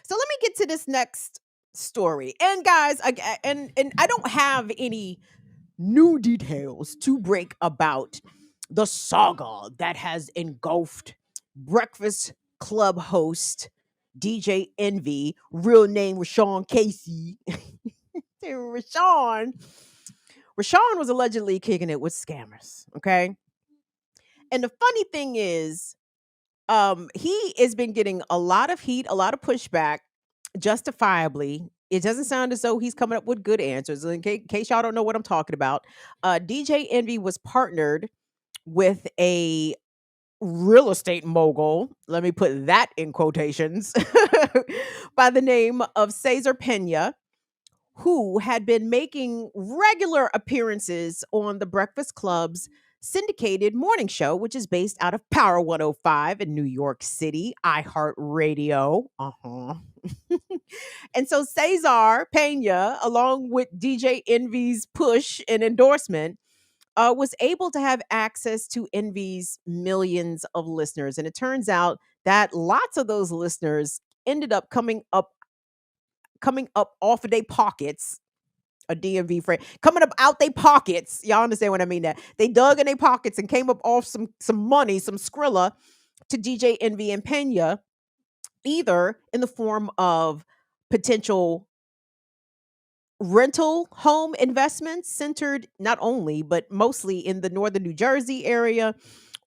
So let me get to this next story. And guys, and I don't have any new details to break about the saga that has engulfed Breakfast Club host DJ Envy, real name Rashawn Casey. Rashawn was allegedly kicking it with scammers. Okay. And the funny thing is, he has been getting a lot of heat, a lot of pushback, justifiably. It doesn't sound as though he's coming up with good answers. In case y'all don't know what I'm talking about, DJ Envy was partnered with a real estate mogul, let me put that in quotations, by the name of Cesar Pena, who had been making regular appearances on the Breakfast Club's syndicated morning show, which is based out of Power 105 in New York City, iHeartRadio. And so Cesar Pena, along with DJ Envy's push and endorsement, was able to have access to Envy's millions of listeners. And it turns out that lots of those listeners ended up coming up off of their pockets. A DMV friend coming up out their pockets. Y'all understand what I mean? That they dug in their pockets and came up off some money, some Skrilla, to DJ Envy and Pena, either in the form of potential rental home investments centered not only but mostly in the northern New Jersey area,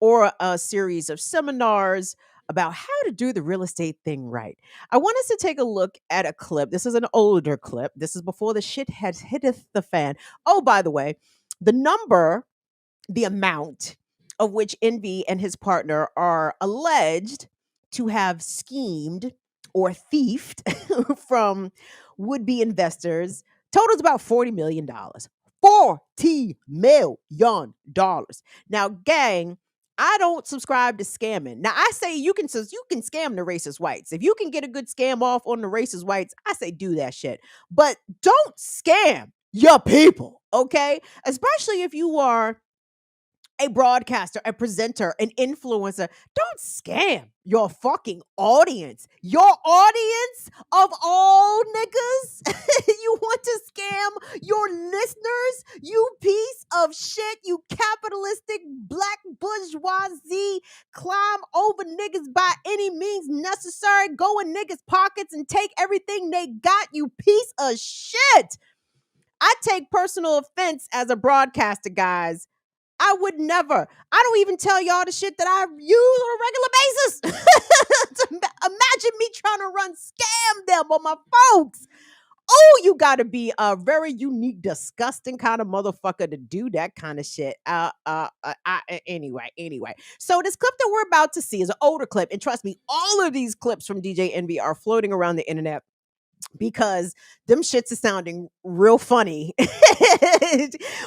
or a series of seminars about how to do the real estate thing right. I want us to take a look at a clip. This is an older clip. This is before the shit has hitteth the fan. Oh, by the way, the amount of which Envy and his partner are alleged to have schemed or thiefed from would-be investors totals about $40 million. $40 million. Now, gang, I don't subscribe to scamming. Now, I say you can scam the racist whites. If you can get a good scam off on the racist whites, I say do that shit. But don't scam your people, okay? Especially if you are a broadcaster, a presenter, an influencer. Don't scam your fucking audience. Your audience of all niggas. You want to scam your listeners? You piece of shit. You capitalistic black bourgeoisie. Climb over niggas by any means necessary. Go in niggas' pockets and take everything they got. You piece of shit. I take personal offense as a broadcaster, guys. I would never. I don't even tell y'all the shit that I use on a regular basis. Imagine me trying to scam them on my folks. Oh, you got to be a very unique, disgusting kind of motherfucker to do that kind of shit. Anyway. So this clip that we're about to see is an older clip. And trust me, all of these clips from DJ Envy are floating around the internet, because them shits are sounding real funny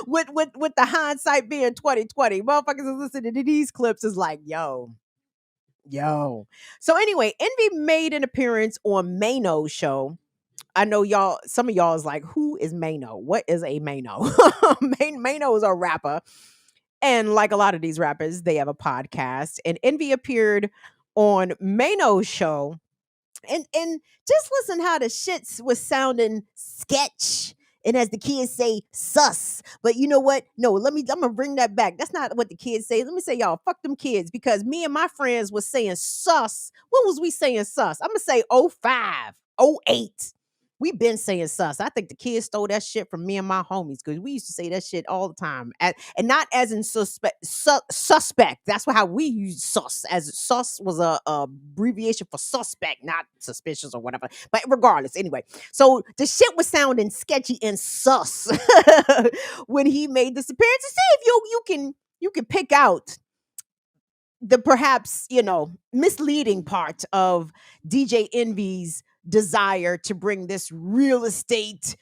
with the hindsight being 2020. Motherfuckers are listening to these clips is like, yo. So anyway, Envy made an appearance on Mano's show. I know some of y'all is like, who is Mano? What is a Mano? Mano is a rapper. And like a lot of these rappers, they have a podcast. And Envy appeared on Mano's show. And just listen how the shits was sounding sketch. And as the kids say, sus. But you know what? No, I'm gonna bring that back. That's not what the kids say. Let me say, y'all, fuck them kids, because me and my friends was saying sus. When was we saying sus? I'm gonna say 05, 08. We've been saying sus. I think the kids stole that shit from me and my homies, because we used to say that shit all the time. And not as in suspect. That's how we use sus. As sus was a abbreviation for suspect, not suspicious or whatever. But regardless, anyway. So the shit was sounding sketchy and sus when he made this appearance. To see if you can pick out the perhaps, misleading part of DJ Envy's desire to bring this real estate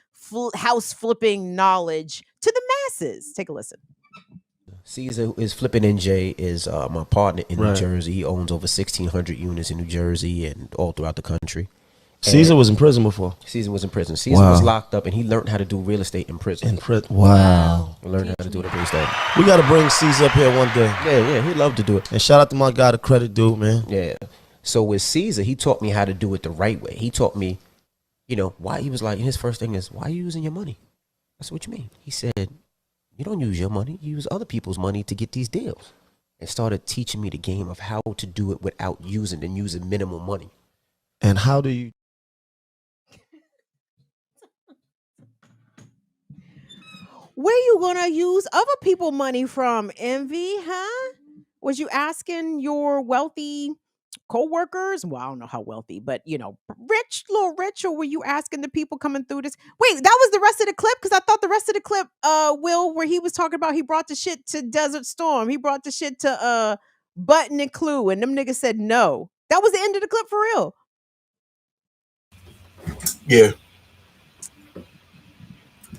house flipping knowledge to the masses. Take a listen. Caesar is flipping NJ is my partner in New Jersey. He owns over 1,600 units in New Jersey and all throughout the country. Caesar was in prison before. Caesar was in prison. Caesar was locked up, and he learned how to do real estate in prison. Wow. He learned how to do it based on. We got to bring Caesar up here one day. Yeah, he'd love to do it. And shout out to my guy, the credit dude, man. Yeah. So with Caesar, he taught me how to do it the right way. He taught me, why he was like, his first thing is, why are you using your money? I said, what you mean? He said, you don't use your money. You use other people's money to get these deals. And started teaching me the game of how to do it without using minimal money. And how do you? Where you gonna use other people money from, Envy, huh? Was you asking your wealthy co-workers? Well, I don't know how wealthy, but little rich, or were you asking the people coming through this? Wait, that was the rest of the clip? Because I thought the rest of the clip, Will, where he was talking about he brought the shit to Desert Storm. He brought the shit to Button and Clue, and them niggas said no. That was the end of the clip for real. Yeah.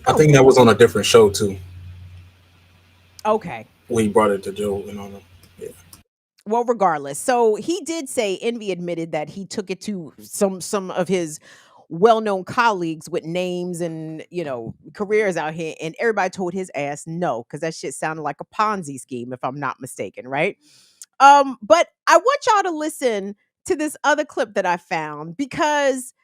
I think that was on a different show too. Okay. When he brought it to Joe and all them. Yeah. Well, regardless, so he did say Envy admitted that he took it to some of his well-known colleagues with names and careers out here, and everybody told his ass no, because that shit sounded like a Ponzi scheme, if I'm not mistaken, right? But I want y'all to listen to this other clip that I found, because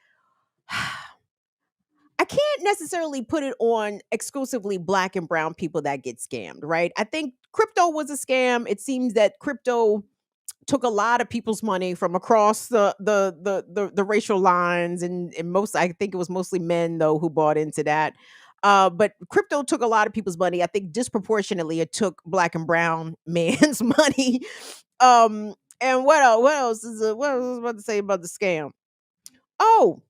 I can't necessarily put it on exclusively Black and brown people that get scammed, right? I think crypto was a scam. It seems that crypto took a lot of people's money from across the racial lines, and most, I think it was mostly men though who bought into that. But crypto took a lot of people's money. I think disproportionately it took Black and brown man's money. And what else? What was I about to say about the scam? Oh,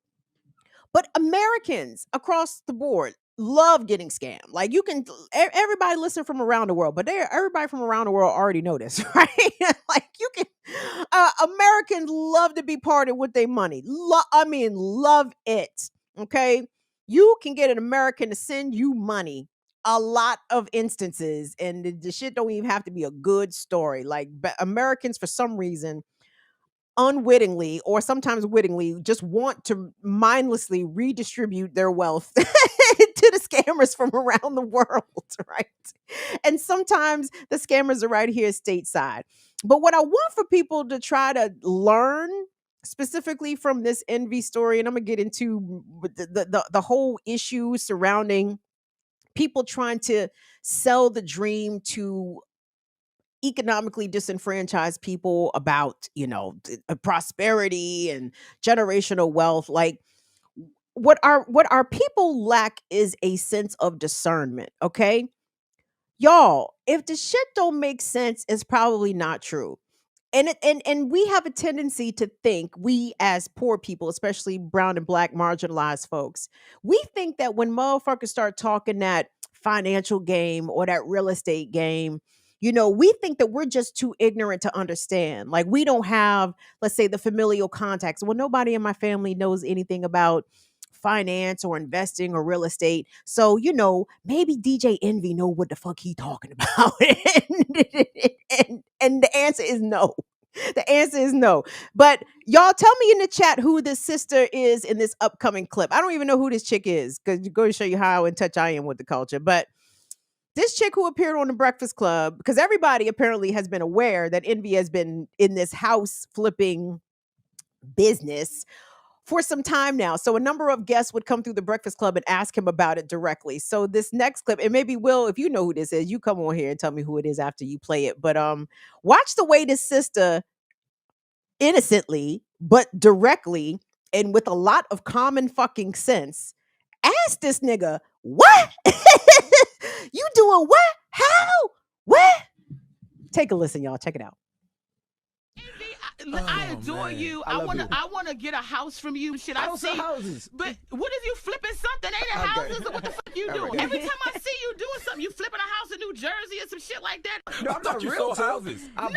but Americans across the board love getting scammed. Like everybody listen from around the world, but everybody from around the world already know this, right? Like Americans love to be parted with their money. Love it. Okay, you can get an American to send you money. A lot of instances, and the shit don't even have to be a good story. Like Americans, for some reason, unwittingly or sometimes wittingly, just want to mindlessly redistribute their wealth to the scammers from around the world, right? And sometimes the scammers are right here stateside. But what I want for people to try to learn specifically from this Envy story, and I'm gonna get into the whole issue surrounding people trying to sell the dream to economically disenfranchised people about prosperity and generational wealth. Like what our people lack is a sense of discernment. Okay, y'all, if the shit don't make sense, it's probably not true. And we have a tendency to think, we as poor people, especially brown and Black marginalized folks, we think that when motherfuckers start talking that financial game or that real estate game, we think that we're just too ignorant to understand. Like we don't have, let's say, the familial context. Well, nobody in my family knows anything about finance or investing or real estate. So, maybe DJ Envy know what the fuck he talking about. and the answer is no. The answer is no. But y'all tell me in the chat who this sister is in this upcoming clip. I don't even know who this chick is, because you're going to show you how in touch I am with the culture. But this chick who appeared on the Breakfast Club, because everybody apparently has been aware that Envy has been in this house flipping business for some time now. So a number of guests would come through the Breakfast Club and ask him about it directly. So this next clip, and maybe Will, if you know who this is, you come on here and tell me who it is after you play it. But watch the way this sister innocently but directly and with a lot of common fucking sense ask this nigga, what? You doing what? How? What? Take a listen, y'all. Check it out. I adore you. I wanna get a house from you. Shit, I don't see houses. But what if you flipping something? Ain't it houses? What the fuck you doing? Every time I see you doing something, you flipping a house in New Jersey or some shit like that. No, I'm not a realtor. Houses. I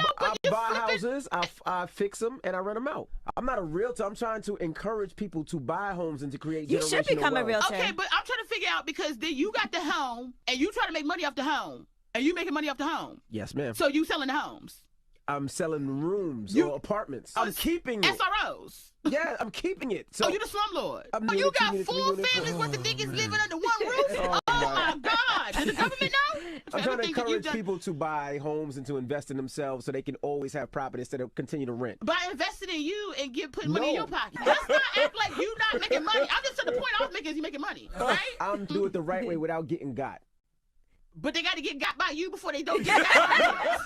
buy houses, I fix them, and I rent them out. I'm not a realtor. I'm trying to encourage people to buy homes and to create generational wealth. You should become a realtor. Okay, but I'm trying to figure out, because then you got the home and you try to make money off the home, and you making money off the home. Yes, ma'am. So you selling the homes. I'm selling rooms or apartments. I'm keeping it. SROs. Yeah, I'm keeping it. So you the slumlord. I'm you got 4 families worth of niggas living under one roof? my God! Did the government know? I'm trying to Everything that you've encourage done- people to buy homes and to invest in themselves so they can always have property instead of continue to rent. by investing in you and putting money in No. your pocket. Let's not act like you not making money. I'm just to the point I was making is you making money, right? I'm do it the right way without getting got. But they got to get got by you before they don't get got.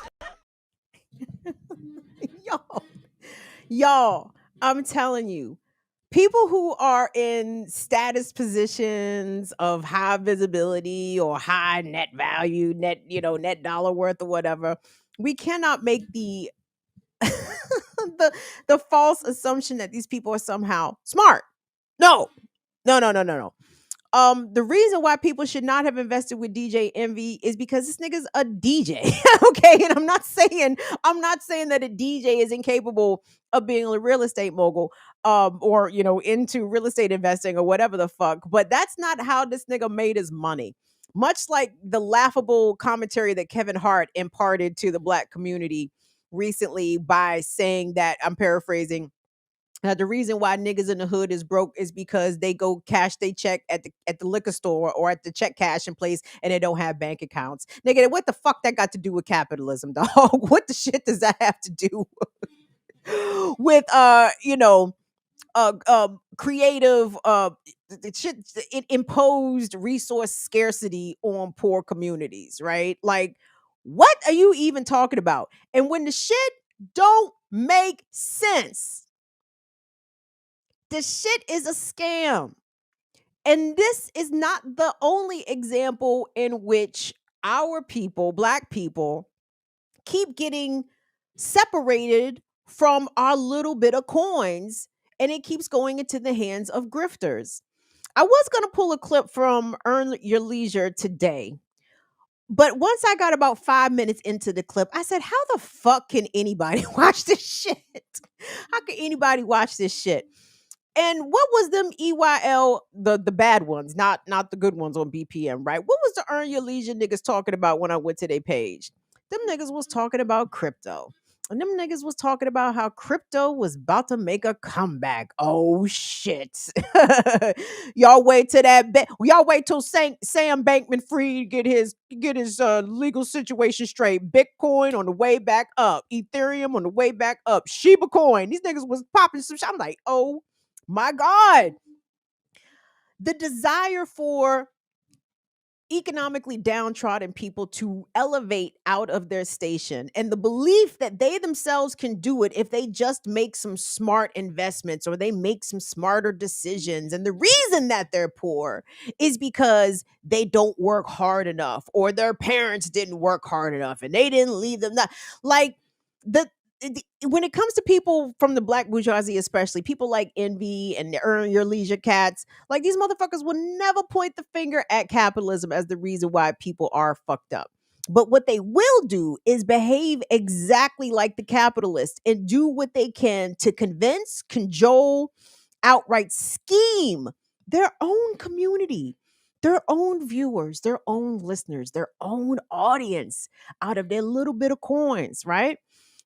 Y'all, I'm telling you, people who are in status positions of high visibility or high net value, net dollar worth or whatever, we cannot make the the false assumption that these people are somehow smart. No. No. The reason why people should not have invested with DJ Envy is because this nigga's a DJ. Okay. And I'm not saying that a DJ is incapable of being a real estate mogul, or into real estate investing or whatever the fuck. But that's not how this nigga made his money. Much like the laughable commentary that Kevin Hart imparted to the black community recently by saying that, I'm paraphrasing, the reason why niggas in the hood is broke is because they go cash they check at the liquor store or at the check cashing place and they don't have bank accounts. Nigga, what the fuck that got to do with capitalism, dog? What the shit does that have to do with creative shit? It imposed resource scarcity on poor communities, right? Like, what are you even talking about? And when the shit don't make sense, the shit is a scam. And this is not the only example in which our people, black people, keep getting separated from our little bit of coins, and it keeps going into the hands of grifters. I was going to pull a clip from Earn Your Leisure today, but once I got about 5 minutes into the clip, I said, how the fuck can anybody watch this shit? How can anybody watch this shit? And what was them EYL, the bad ones, not the good ones on BPM, right? What was the Earn Your Leisure niggas talking about when I went to their page? Them niggas was talking about crypto. And them niggas was talking about how crypto was about to make a comeback. Oh shit. Y'all wait till y'all wait till Sam Bankman-Fried get his legal situation straight. Bitcoin on the way back up. Ethereum on the way back up. Shiba coin. These niggas was popping some shit. I'm like, oh my God. The desire for economically downtrodden people to elevate out of their station, and the belief that they themselves can do it if they just make some smart investments or they make some smarter decisions. And the reason that they're poor is because they don't work hard enough, or their parents didn't work hard enough and they didn't leave them that. Like, when it comes to people from the black bourgeoisie, especially people like Envy and the Earn Your Leisure cats, like, these motherfuckers will never point the finger at capitalism as the reason why people are fucked up. But what they will do is behave exactly like the capitalists and do what they can to convince, cajole, outright scheme their own community, their own viewers, their own listeners, their own audience out of their little bit of coins, right?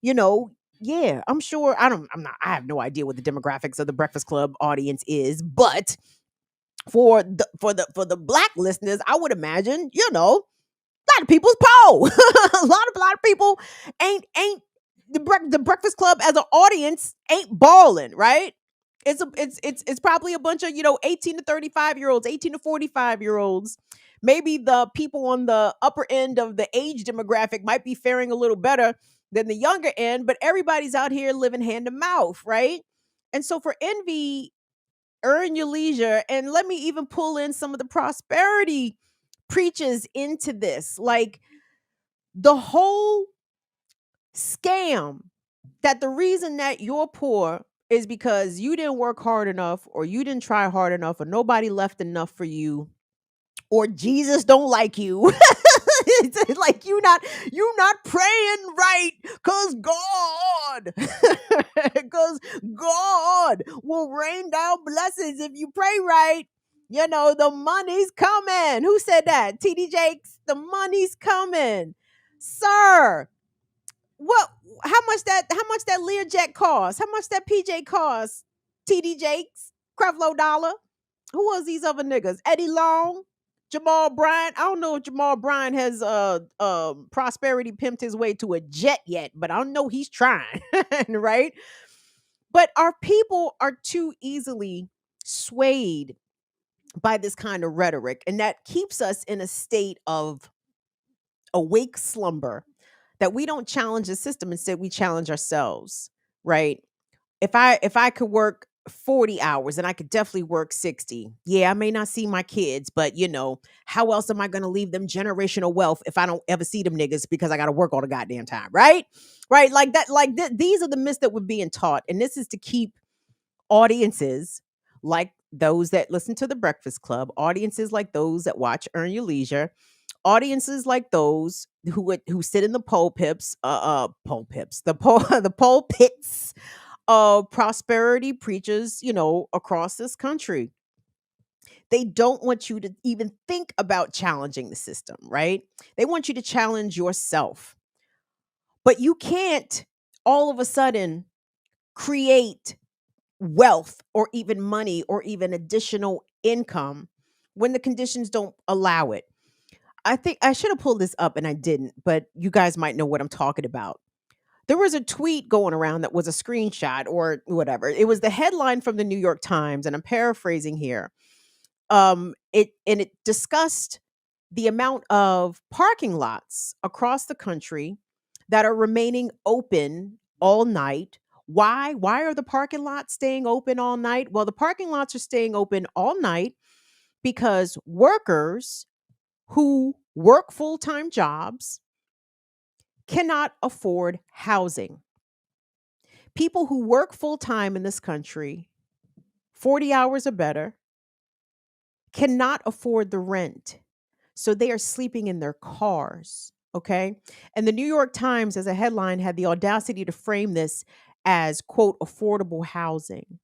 Yeah, I'm sure. I have no idea what the demographics of the Breakfast Club audience is, but for the black listeners, I would imagine, a lot of people's poor. a lot of people ain't the Breakfast Club as an audience ain't balling, right? It's probably a bunch of 18 to 35-year-olds, 18 to 45-year-olds. Maybe the people on the upper end of the age demographic might be faring a little better than the younger end, but everybody's out here living hand to mouth, right? And so for Envy, Earn Your Leisure, and let me even pull in some of the prosperity preachers into this, like, the whole scam that the reason that you're poor is because you didn't work hard enough, or you didn't try hard enough, or nobody left enough for you, or Jesus don't like you. It's like you not praying right, cause God will rain down blessings if you pray right. The money's coming. Who said that? TD Jakes. The money's coming, sir. What? How much that Learjet cost? How much that PJ cost? TD Jakes, Creflo Dollar. Who was these other niggas? Eddie Long, Jamal Bryant. I don't know if Jamal Bryant has prosperity pimped his way to a jet yet, but I know he's trying, right? But our people are too easily swayed by this kind of rhetoric, and that keeps us in a state of awake slumber that we don't challenge the system. Instead, we challenge ourselves, right? If I could work 40 hours and I could definitely work 60. Yeah, I may not see my kids, but how else am I going to leave them generational wealth if I don't ever see them niggas because I got to work all the goddamn time, right? Right? Like that, these are the myths that we're being taught. And this is to keep audiences like those that listen to the Breakfast Club, audiences like those that watch Earn Your Leisure, audiences like those who sit in the pulpits, the pulpits of prosperity preachers, across this country. They don't want you to even think about challenging the system, right? They want you to challenge yourself. But you can't all of a sudden create wealth or even money or even additional income when the conditions don't allow it. I think I should have pulled this up and I didn't, but you guys might know what I'm talking about. There was a tweet going around that was a screenshot or whatever. It was the headline from the New York Times, and I'm paraphrasing here. It discussed the amount of parking lots across the country that are remaining open all night. Why? Why are the parking lots staying open all night? Well, the parking lots are staying open all night because workers who work full-time jobs cannot afford housing. People who work full-time in this country, 40 hours or better, cannot afford the rent. So they are sleeping in their cars. Okay. And the New York Times, as a headline, had the audacity to frame this as, quote, affordable housing.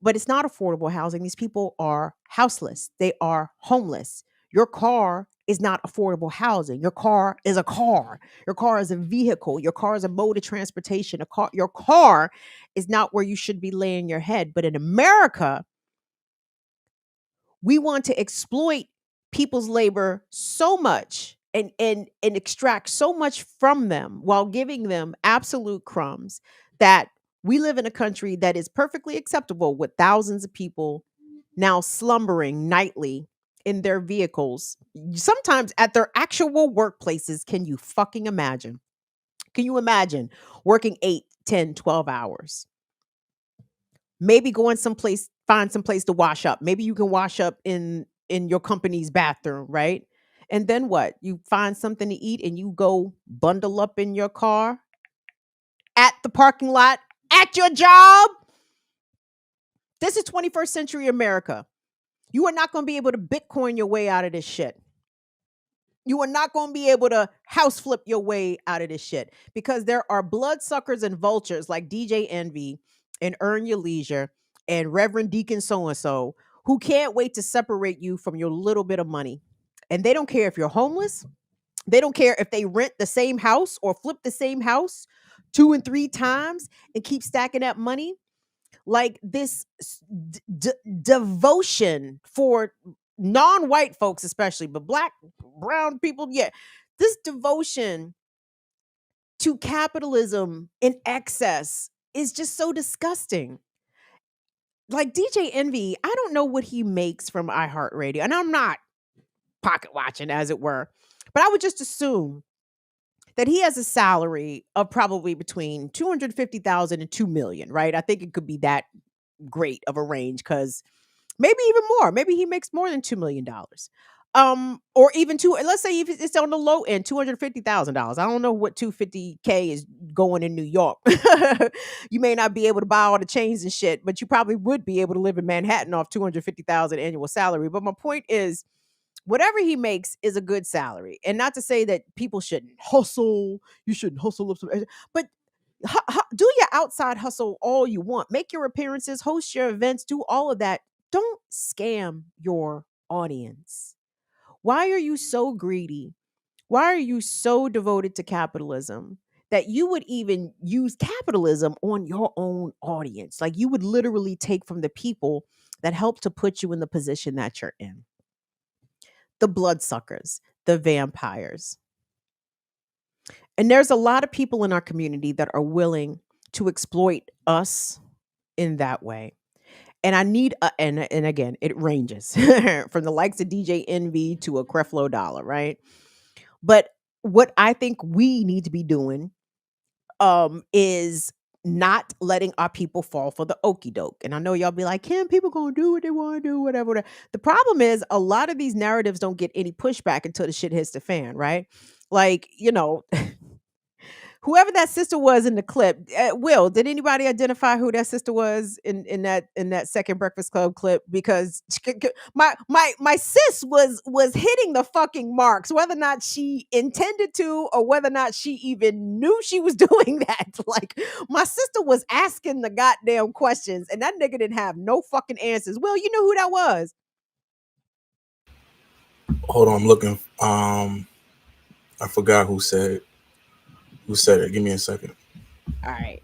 But it's not affordable housing. These people are houseless, they are homeless. Your car is not affordable housing. Your car is a car. Your car is a vehicle. Your car is a mode of transportation. Your car is not where you should be laying your head. But in America, we want to exploit people's labor so much and extract so much from them while giving them absolute crumbs that we live in a country that is perfectly acceptable with thousands of people now slumbering nightly in their vehicles, sometimes at their actual workplaces. Can you fucking imagine? Can you imagine working 8, 10, 12 hours? Maybe going someplace, find some place to wash up. Maybe you can wash up in your company's bathroom, right? And then what? You find something to eat and you go bundle up in your car at the parking lot at your job. This is 21st century America. You are not going to be able to Bitcoin your way out of this shit. You are not going to be able to house flip your way out of this shit because there are bloodsuckers and vultures like DJ Envy and Earn Your Leisure and Reverend Deacon so-and-so who can't wait to separate you from your little bit of money. And they don't care if you're homeless. They don't care if they rent the same house or flip the same house 2 and 3 times and keep stacking that money. Like this devotion for non-white folks especially, but black, brown people, yeah, this devotion to capitalism in excess is just so disgusting. Like DJ Envy, I don't know what he makes from iHeartRadio, and I'm not pocket watching, as it were, but I would just assume that he has a salary of probably between 250,000 and 2 million, right? I think it could be that great of a range because maybe even more. Maybe he makes more than $2 million. Or even let's say if it's on the low end, $250,000. I don't know what 250K is going in New York. You may not be able to buy all the chains and shit, but you probably would be able to live in Manhattan off 250,000 annual salary. But my point is, whatever he makes is a good salary. And not to say that people shouldn't hustle. You shouldn't hustle up some, but do your outside hustle all you want. Make your appearances, host your events, do all of that. Don't scam your audience. Why are you so greedy? Why are you so devoted to capitalism that you would even use capitalism on your own audience? Like you would literally take from the people that help to put you in the position that you're in. the bloodsuckers, the vampires. And there's a lot of people in our community that are willing to exploit us in that way. And I need and again, it ranges from the likes of DJ Envy to a Creflo Dollar, right? But what I think we need to be doing is not letting our people fall for the okey doke. And I know y'all be like, Kim, people gonna do what they want to do, whatever. The problem is a lot of these narratives don't get any pushback until the shit hits the fan, right? Like, whoever that sister was in the clip. Will, did anybody identify who that sister was in that second Breakfast Club clip? Because my sis was hitting the fucking marks, whether or not she intended to or whether or not she even knew she was doing that. Like, my sister was asking the goddamn questions, and that nigga didn't have no fucking answers. Will, you know who that was? Hold on, I'm looking. I forgot who said it. Give me a second. All right.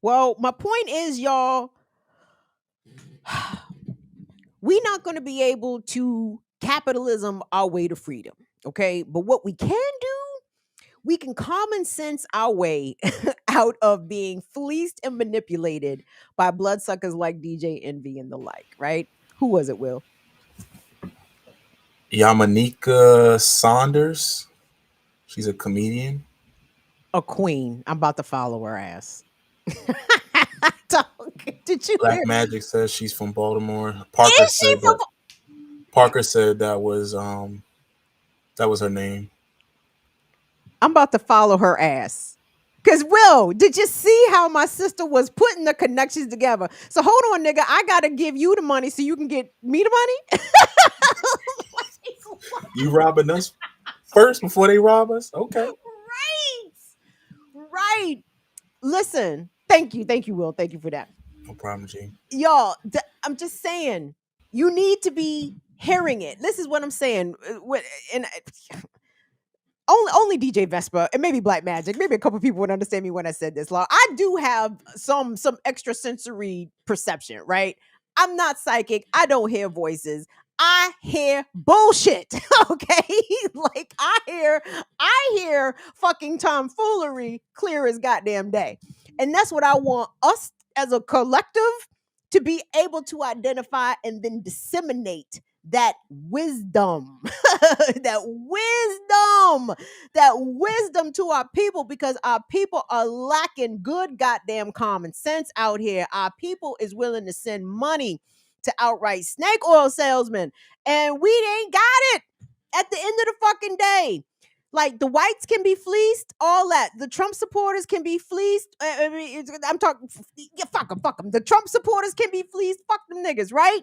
Well, my point is, y'all, we're not going to be able to capitalism our way to freedom, okay? But what we can do, we can common sense our way out of being fleeced and manipulated by bloodsuckers like DJ Envy and the like, right? Who was it, Will? Yamanika Saunders. She's a comedian. A queen. I'm about to follow her ass. Did you Black hear? Magic says she's from Baltimore. Is she from? Parker said that was her name. I'm about to follow her ass. Because, Will, did you see how my sister was putting the connections together? So hold on, nigga. I got to give you the money so you can get me the money? You robbing us first before they rob us? Okay. Right. Listen, thank you, Will. Thank you for that. No problem, G. Y'all, I'm just saying, you need to be hearing it. This is what I'm saying. And only DJ Vespa and maybe Black Magic, maybe a couple people would understand me when I said this. Law, I do have some extrasensory perception, right? I'm not psychic. I don't hear voices. I hear bullshit. Okay, like I hear fucking tomfoolery clear as goddamn day, and that's what I want us as a collective to be able to identify and then disseminate that wisdom, that wisdom to our people, because our people are lacking good goddamn common sense out here. Our people is willing to send money to outright snake oil salesmen, and we ain't got it at the end of the fucking day. Like, the whites can be fleeced, all that. The Trump supporters can be fleeced. I mean, I'm talking, yeah, fuck them. The Trump supporters can be fleeced. Fuck them niggas, right?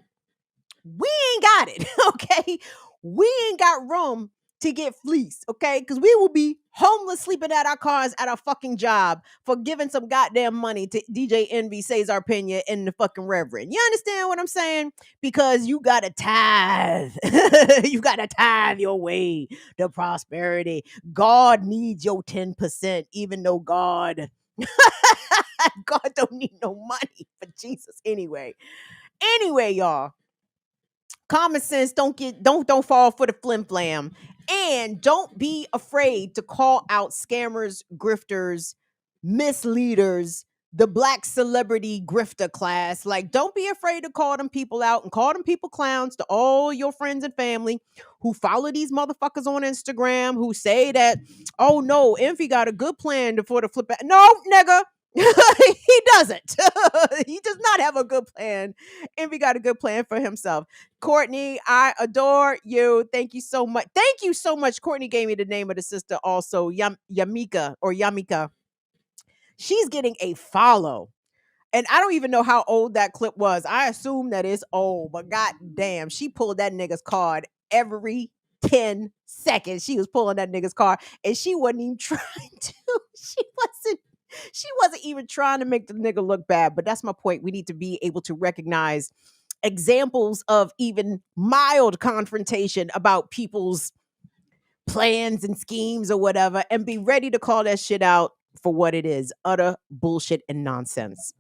We ain't got it, okay? We ain't got room to get fleeced, okay? Because we will be homeless, sleeping at our cars at our fucking job for giving some goddamn money to DJ Envy, Cesar Pena, and the fucking Reverend. You understand what I'm saying? Because you gotta tithe. You gotta tithe your way to prosperity. God needs your 10%, even though God don't need no money for Jesus anyway. Anyway, y'all. Common sense, don't fall for the flim flam, and don't be afraid to call out scammers, grifters, misleaders, the black celebrity grifter class. Like, don't be afraid to call them people out and call them people clowns to all your friends and family who follow these motherfuckers on Instagram who say that, oh no, Envy got a good plan for the flip. No, nigga. He doesn't. He does not have a good plan. Envy got a good plan for himself. Courtney, I adore you. Thank you so much. Thank you so much. Courtney gave me the name of the sister also, Yamika. She's getting a follow. And I don't even know how old that clip was. I assume that it's old, but goddamn, she pulled that nigga's card every 10 seconds. She was pulling that nigga's card, and she wasn't even trying to. She wasn't even trying to make the nigga look bad. But that's my point. We need to be able to recognize examples of even mild confrontation about people's plans and schemes or whatever, and be ready to call that shit out for what it is: utter bullshit and nonsense.